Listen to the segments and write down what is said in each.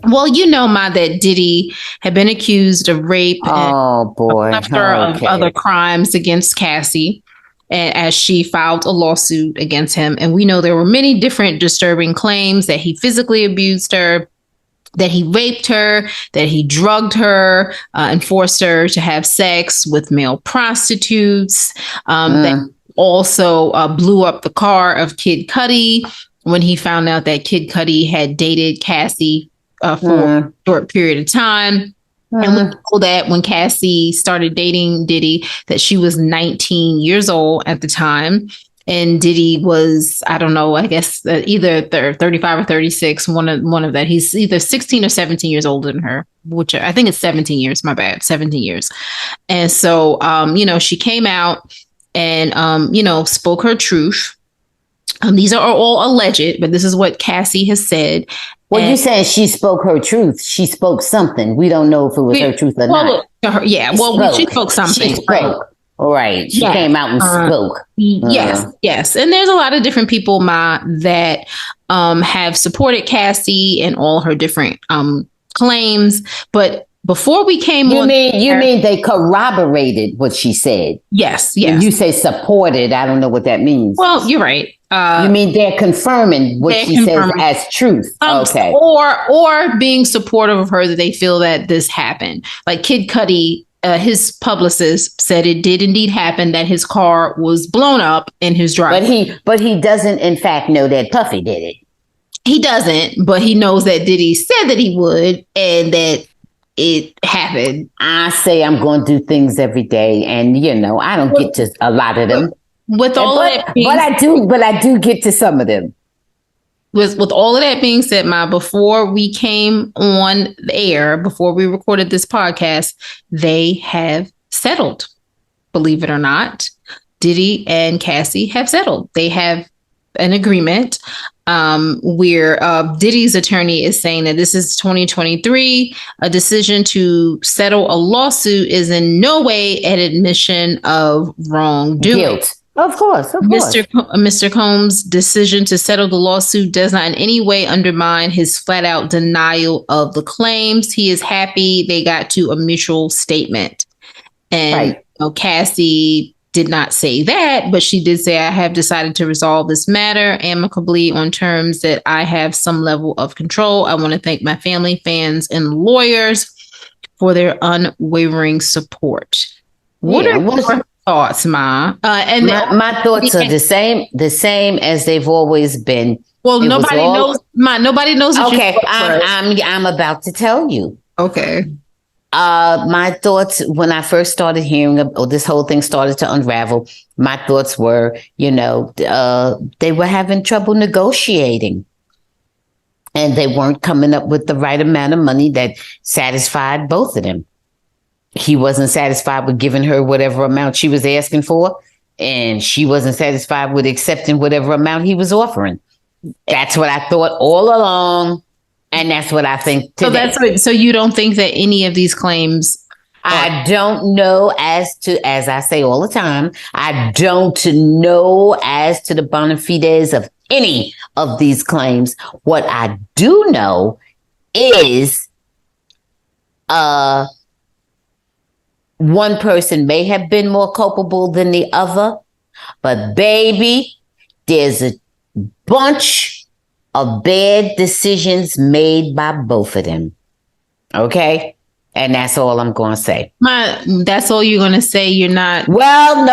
Well, that Diddy had been accused of rape Oh boy. and of other crimes against Cassie, as she filed a lawsuit against him. And we know there were many different disturbing claims that he physically abused her, that he raped her, that he drugged her, and forced her to have sex with male prostitutes, that also blew up the car of Kid Cudi when he found out that Kid Cudi had dated Cassie for a short period of time. And we know that when Cassie started dating Diddy, that she was 19 years old at the time. And Diddy was, I don't know, I guess either 35 or 36, one of that. He's either 16 or 17 years older than her, which I think it's 17 years, my bad, 17 years. And so, she came out and, spoke her truth. These are all alleged, but this is what Cassie has said. Well, you saying she spoke her truth. She spoke something. We don't know if it was her truth or not. She spoke something. She spoke. Right. She came out and spoke. Yes. And there's a lot of different people, that have supported Cassie and all her different claims. But before we came you mean they corroborated what she said? Yes. When you say supported, I don't know what that means. Well, you're right. You mean they're confirming what she says as truth? Okay. Or being supportive of her, that they feel that this happened. Like Kid Cudi, his publicist said it did indeed happen, that his car was blown up in his driveway. But he doesn't, in fact, know that Puffy did it. He doesn't, but he knows that Diddy said that he would, and that it happened. I say I'm going to do things every day, and I don't get to a lot of them. But I do get to some of them. With all of that being said, before we came on the air, before we recorded this podcast, they have settled. Believe it or not, Diddy and Cassie have settled. They have an agreement where Diddy's attorney is saying that this is 2023. A decision to settle a lawsuit is in no way an admission of wrongdoing. Guilt. Of course. Mr. Combs' decision to settle the lawsuit does not in any way undermine his flat out denial of the claims. He is happy they got to a mutual statement. And Cassie did not say that, but she did say, I have decided to resolve this matter amicably on terms that I have some level of control. I want to thank my family, fans, and lawyers for their unwavering support. What are your thoughts, Ma? And my thoughts are the same as they've always been. Well, nobody knows. Nobody knows. Okay, I'm about to tell you. Okay. My thoughts when I first started hearing this whole thing started to unravel. My thoughts were, they were having trouble negotiating, and they weren't coming up with the right amount of money that satisfied both of them. He wasn't satisfied with giving her whatever amount she was asking for, and she wasn't satisfied with accepting whatever amount he was offering. That's what I thought all along, and that's what I think today. So you don't think that any of these claims? I don't know as I say all the time, I don't know as to the bona fides of any of these claims. What I do know is, one person may have been more culpable than the other, but baby, there's a bunch of bad decisions made by both of them. Okay? And that's all I'm going to say. That's all you're going to say? You're not? Well,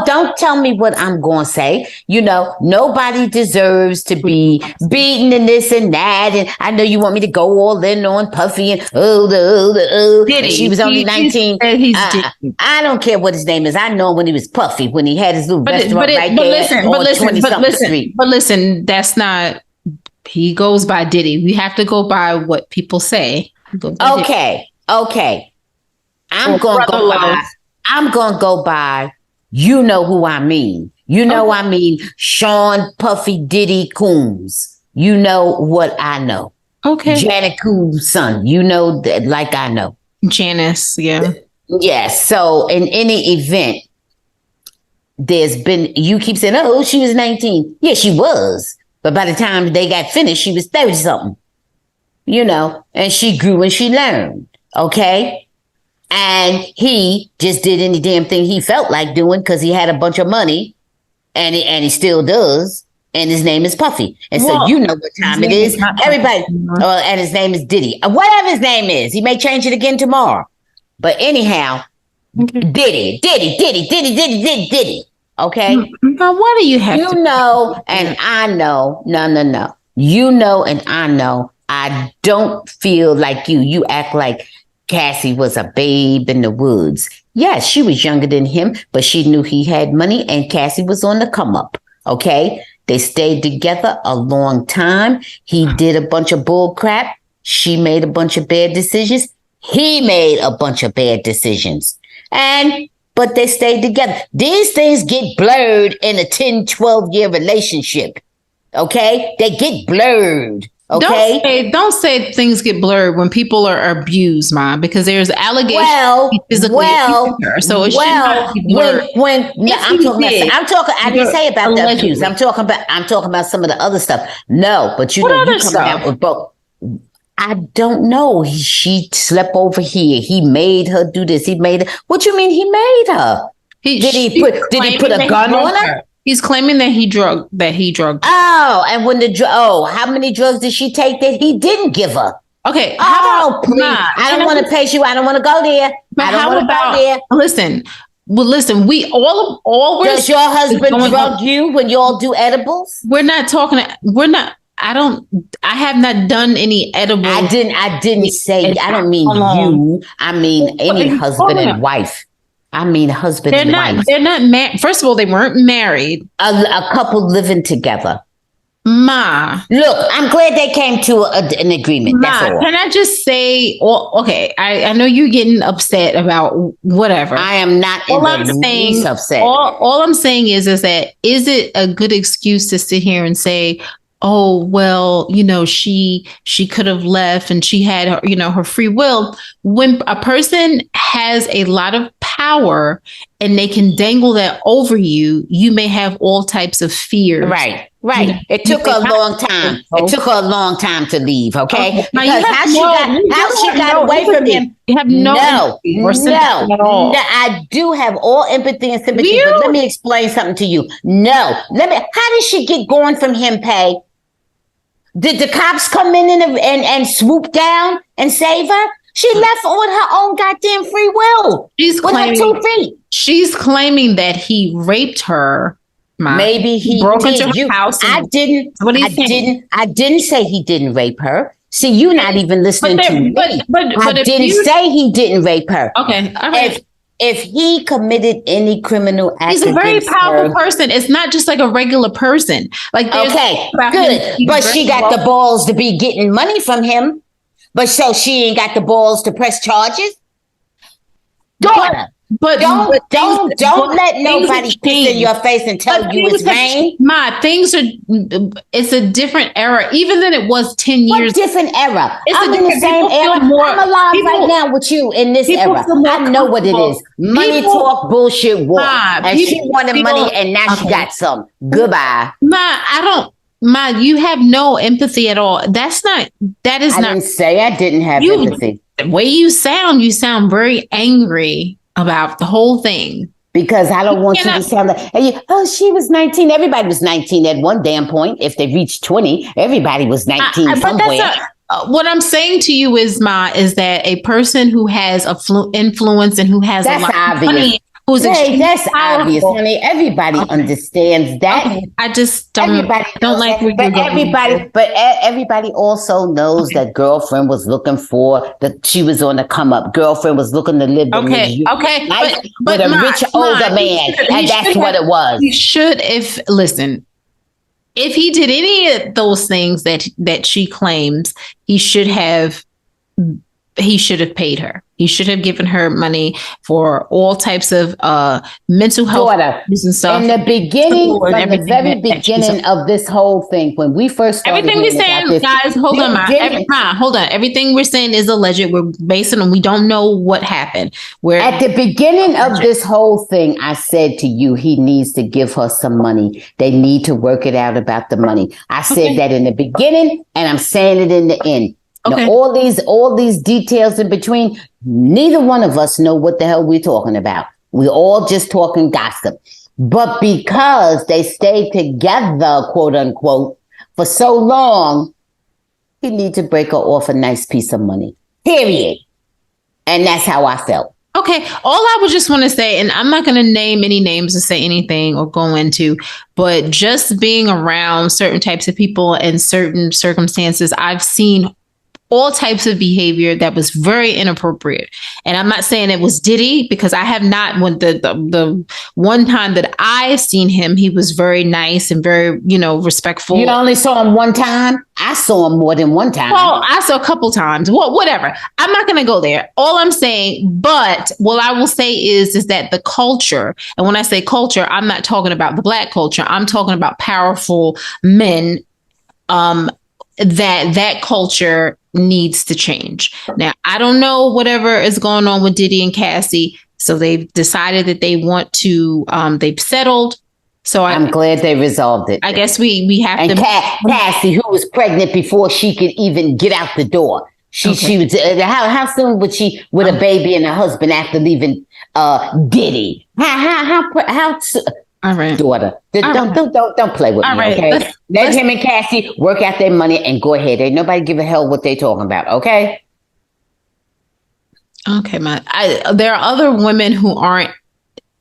don't tell me what I'm going to say. Nobody deserves to be beaten and this and that. And I know you want me to go all in on Puffy and Diddy. She was only 19. I don't care what his name is. I know when he was Puffy, when he had his little restaurant But listen, that's not, he goes by Diddy. We have to go by what people say. Okay. I'm going to go by, you know who I mean. I mean Sean Puffy Diddy Combs. You know what I know. Okay. Janet Combs' son. Like I know. Janice, yeah. Yes. So in any event, you keep saying, she was 19. Yeah, she was. But by the time they got finished, she was 30-something. and she grew and she learned. Okay. And he just did any damn thing he felt like doing because he had a bunch of money and he still does. And his name is Puffy. And so you know what time it is. Everybody. And his name is Diddy. Whatever his name is. He may change it again tomorrow. But anyhow, Diddy. Okay? Now, why do you have to? And I know. No. You know and I know. I don't feel like you. You act like Cassie was a babe in the woods. Yes, she was younger than him, but she knew he had money and Cassie was on the come up. Okay? They stayed together a long time. He did a bunch of bull crap. She made a bunch of bad decisions. He made a bunch of bad decisions. But they stayed together. These things get blurred in a 10, 12-year relationship. Okay? They get blurred. Okay. Don't say things get blurred when people are abused, Mom, because there's allegations. So it should not be blurred. I didn't say about the abuse. I'm talking about some of the other stuff. No, but you come out with both. I don't know. She slept over here. He made her do this. He made her. What you mean he made her? Did he put a gun on her? He's claiming that he drugged. Oh, and when how many drugs did she take that he didn't give her? Okay. Please. I don't want to pay you. I don't want to go there. But how about listen? Well, listen. We all does your husband drug you when you all do edibles? We're not talking. We're not. I have not done any edibles. I didn't say. I don't mean you. I mean any husband and wife. I mean husband and wife. They're not married. First of all, they weren't married. A couple living together. Ma. Look, I'm glad they came to an agreement. Ma, that's all. Can I just say, okay, I know you're getting upset about whatever. I am not upset. All I'm saying is that is it a good excuse to sit here and say, oh, well, she could have left and she had her free will. When a person has a lot of power and they can dangle that over you, you may have all types of fears. Right. It took her a long time. It took her a long time to leave. Okay. Because how she got away from him. You have no. I do have all empathy and sympathy. But let me explain something to you. How did she get going from him, Pay? Did the cops come in and swoop down and save her? She left on her own goddamn free will. She's claiming 2 feet. She's claiming that he raped her. Maybe he broke into her house. I didn't say he didn't rape her. See, you're not even listening to me. I didn't say he didn't rape her. Okay, all right. If he committed any criminal act, he's a very powerful person. It's not just like a regular person. Like, okay, good. But she got the balls to be getting money from him. But so she ain't got the balls to press charges. Daughter. But don't let nobody piss in your face and tell you it's vain. It's a different era, even than it was 10 years. What different era? I'm in the same era. I'm alive right now with you in this era. I know what it is. Money talk, bullshit walk. And she wanted money and now she got some. Goodbye. You have no empathy at all. I didn't say I didn't have empathy. The way you sound very angry about the whole thing. Because I don't want you to sound like, she was 19. Everybody was 19 at one damn point. If they reached 20, everybody was 19 somewhere. What I'm saying to you is that a person who has influence and who has a lot of money, that's obvious, honey. Everybody understands that. Okay. I just don't like where you're going. But everybody also knows that girlfriend was looking that she was on the come up. Girlfriend was looking to live with a rich older man, and that's what it was. He should, if he did any of those things that she claims, he should have paid her. He should have given her money for all types of mental health and stuff. In the beginning, from the very beginning of this whole thing, when we first started, everything we're saying, guys, hold on. Everything we're saying is alleged. We're basing on, we don't know what happened. At the beginning of this whole thing, I said to you, he needs to give her some money. They need to work it out about the money. I said that in the beginning, and I'm saying it in the end. Now, Okay. all these details in between, neither one of us know what the hell we're talking about. We're all just talking gossip. But because they stayed together, quote unquote, for so long, he need to break her off a nice piece of money. Period. And that's how I felt. Okay. All I would just want to say, and I'm not going to name any names or say anything or go into, but just being around certain types of people and certain circumstances, I've seen all types of behavior that was very inappropriate. And I'm not saying it was Diddy, because I have not. When the one time that I seen him, he was very nice and very, respectful. You only saw him one time? I saw him more than one time. Well, I saw a couple times. Well, whatever. I'm not going to go there. All I'm saying, but what I will say is that the culture, and when I say culture, I'm not talking about the Black culture. I'm talking about powerful men. That culture needs to change. Now, I don't know whatever is going on with Diddy and Cassie. So they've decided that they want to. They've settled. So I'm glad they resolved it. I guess we have and to. Cassie, who was pregnant before she could even get out the door. She was how soon would she with a baby and a husband after leaving Diddy? How all right, daughter? Don't play with all me, right. okay? Let him and Cassie work out their money and go ahead. Ain't nobody give a hell what they talking about, okay? Okay, there are other women who aren't,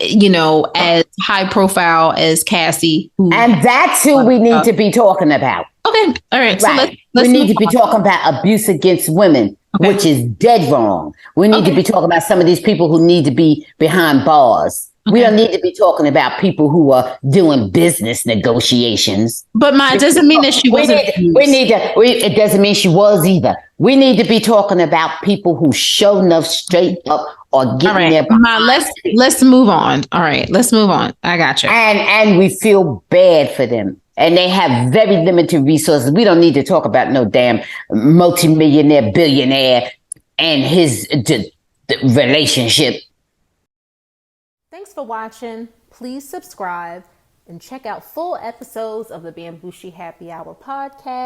as high profile as Cassie. And that's who we need to be talking about. Okay, all right. So Right. let's we need to be talking about abuse against women, which is dead wrong. We need to be talking about some of these people who need to be behind bars. We don't need to be talking about people who are doing business negotiations. But it doesn't mean that she wasn't. It doesn't mean she was either. We need to be talking about people who show enough straight up or getting their let's move on. All right, let's move on. I got you. And we feel bad for them. And they have very limited resources. We don't need to talk about no damn multimillionaire, billionaire and his relationship. Thanks for watching. Please subscribe and check out full episodes of the Bamgboshe Happy Hour podcast.